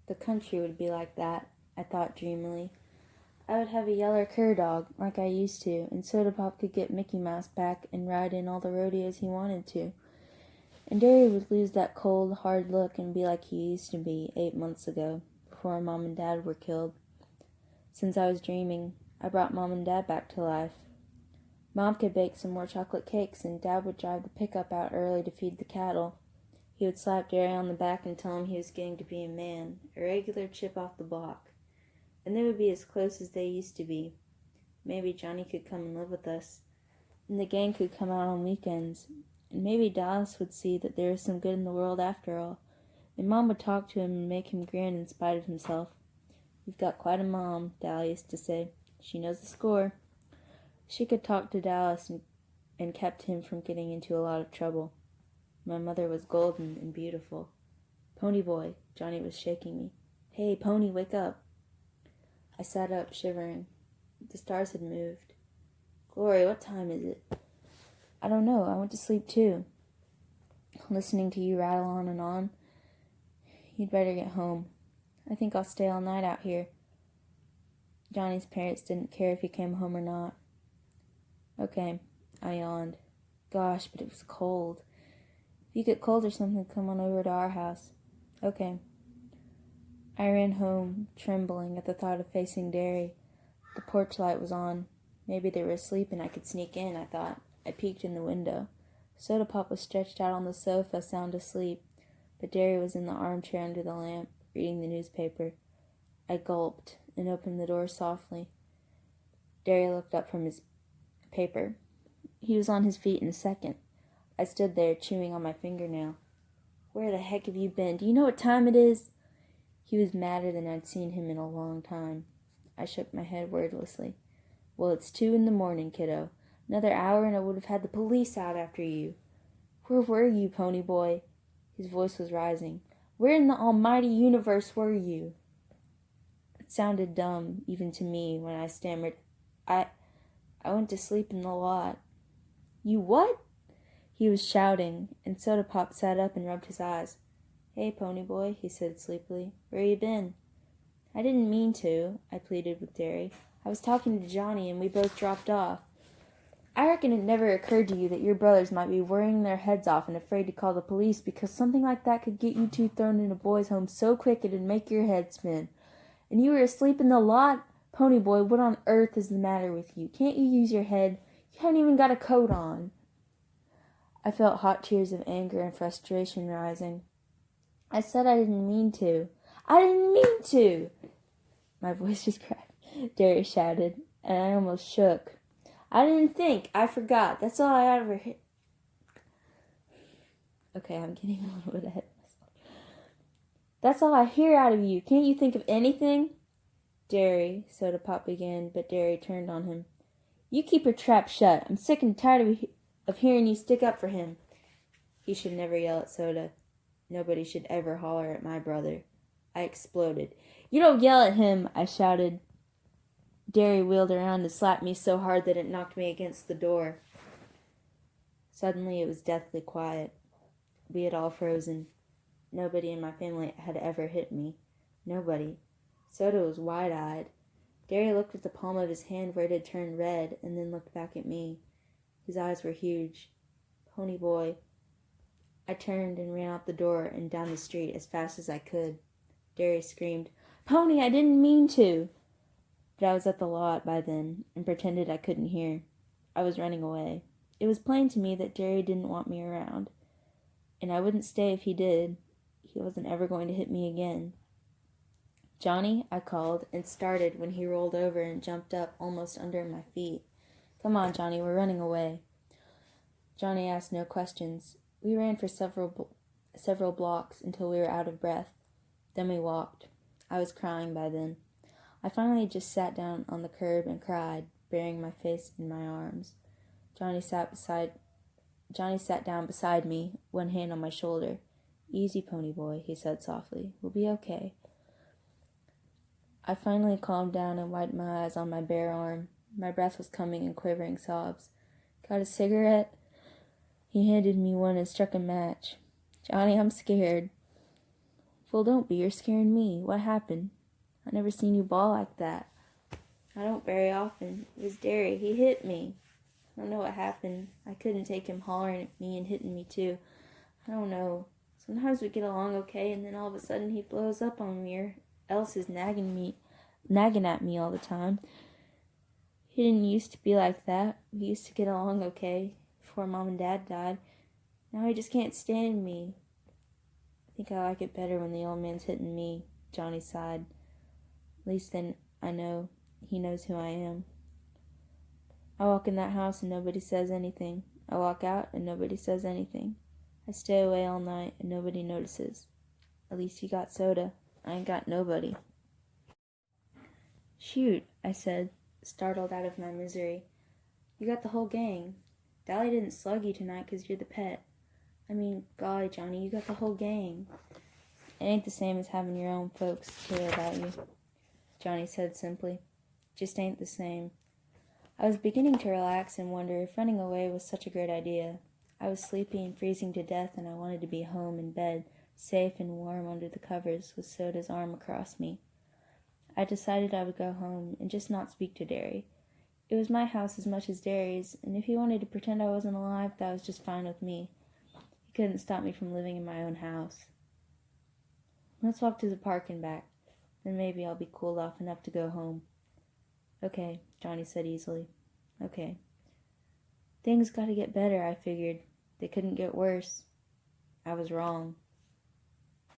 The country would be like that, I thought dreamily. I would have a yeller cur dog, like I used to, and Soda Pop could get Mickey Mouse back and ride in all the rodeos he wanted to. And Derry would lose that cold, hard look and be like he used to be 8 months ago, before Mom and Dad were killed. Since I was dreaming, I brought Mom and Dad back to life. Mom could bake some more chocolate cakes, and Dad would drive the pickup out early to feed the cattle. He would slap Derry on the back and tell him he was getting to be a man, a regular chip off the block. And they would be as close as they used to be. Maybe Johnny could come and live with us, and the gang could come out on weekends, and maybe Dallas would see that there was some good in the world after all, and Mom would talk to him and make him grin in spite of himself. "You've got quite a mom," Dallas used to say. "She knows the score." She could talk to Dallas and kept him from getting into a lot of trouble. My mother was golden and beautiful. "Ponyboy," Johnny was shaking me. "Hey, Pony, wake up." I sat up, shivering. The stars had moved. "Glory, what time is it?" "I don't know. I went to sleep too. Listening to you rattle on and on. You'd better get home. I think I'll stay all night out here." Johnny's parents didn't care if he came home or not. "Okay," I yawned. Gosh, but it was cold. "If you get cold or something, come on over to our house." "Okay." I ran home, trembling at the thought of facing Derry. The porch light was on. Maybe they were asleep and I could sneak in, I thought. I peeked in the window. Soda Pop was stretched out on the sofa, sound asleep, but Derry was in the armchair under the lamp, reading the newspaper. I gulped and opened the door softly. Derry looked up from his paper. He was on his feet in a second. I stood there, chewing on my fingernail. "Where the heck have you been? Do you know what time it is?" He was madder than I'd seen him in a long time. I shook my head wordlessly. "Well, it's 2 a.m, kiddo. Another hour and I would have had the police out after you." "Where were you, Ponyboy?" His voice was rising. "Where in the almighty universe were you?" It sounded dumb, even to me, when I stammered, I went to sleep in the lot." "You what?" He was shouting, and Soda Pop sat up and rubbed his eyes. "Hey, Ponyboy," he said sleepily. "Where you been?" "I didn't mean to," I pleaded with Derry. "I was talking to Johnny, and we both dropped off." "I reckon it never occurred to you that your brothers might be worrying their heads off and afraid to call the police because something like that could get you two thrown in a boys' home so quick it'd make your head spin. And you were asleep in the lot? Ponyboy, what on earth is the matter with you? Can't you use your head? You haven't even got a coat on." I felt hot tears of anger and frustration rising. "I said I didn't mean to." "I didn't mean to!" My voice just cracked. Derry shouted, and I almost shook. "I didn't think. I forgot. That's all I ever hit." Okay, I'm getting a little bit ahead of myself. "That's all I hear out of you. Can't you think of anything?" "Derry," Soda Pop began, but Derry turned on him. "You keep your trap shut. I'm sick and tired of hearing you stick up for him." He should never yell at Soda. Nobody should ever holler at my brother. I exploded. "You don't yell at him," I shouted. Derry wheeled around and slapped me so hard that it knocked me against the door. Suddenly it was deathly quiet. We had all frozen. Nobody in my family had ever hit me. Nobody. Soda was wide-eyed. Derry looked at the palm of his hand where it had turned red, and then looked back at me. His eyes were huge. "Ponyboy." I turned and ran out the door and down the street as fast as I could. Derry screamed, "Pony, I didn't mean to." But I was at the lot by then, and pretended I couldn't hear. I was running away. It was plain to me that Derry didn't want me around, and I wouldn't stay if he did. He wasn't ever going to hit me again. "Johnny," I called, and started when he rolled over and jumped up almost under my feet. "Come on, Johnny, we're running away." Johnny asked no questions. We ran for several blocks until we were out of breath. Then we walked. I was crying by then. I finally just sat down on the curb and cried, burying my face in my arms. Johnny sat down beside me, one hand on my shoulder. "Easy, Ponyboy," he said softly. "We'll be okay." I finally calmed down and wiped my eyes on my bare arm. My breath was coming in quivering sobs. "Got a cigarette?" He handed me one and struck a match. "Johnny, I'm scared." Well, don't be. You're scaring me. What happened? I never seen you bawl like that. I don't very often. It was Derry. He hit me. I don't know what happened. I couldn't take him hollering at me and hitting me too. I don't know. Sometimes we get along okay, and then all of a sudden he blows up on me, or else is nagging at me all the time. He didn't used to be like that. We used to get along okay before Mom and Dad died. Now he just can't stand me. I think I like it better when the old man's hitting me, Johnny sighed. At least then I know he knows who I am. I walk in that house and nobody says anything. I walk out and nobody says anything. I stay away all night and nobody notices. At least you got soda. I ain't got nobody. Shoot, I said, startled out of my misery. You got the whole gang. Dolly didn't slug you tonight 'cause you're the pet. I mean, golly, Johnny, you got the whole gang. It ain't the same as having your own folks care about you, Johnny said simply. Just ain't the same. I was beginning to relax and wonder if running away was such a great idea. I was sleepy and freezing to death, and I wanted to be home in bed, safe and warm under the covers, with Soda's arm across me. I decided I would go home and just not speak to Derry. It was my house as much as Derry's, and if he wanted to pretend I wasn't alive, that was just fine with me. He couldn't stop me from living in my own house. Let's walk to the park and back. Then maybe I'll be cooled off enough to go home. Okay, Johnny said easily. Okay. Things gotta get better, I figured. They couldn't get worse. I was wrong.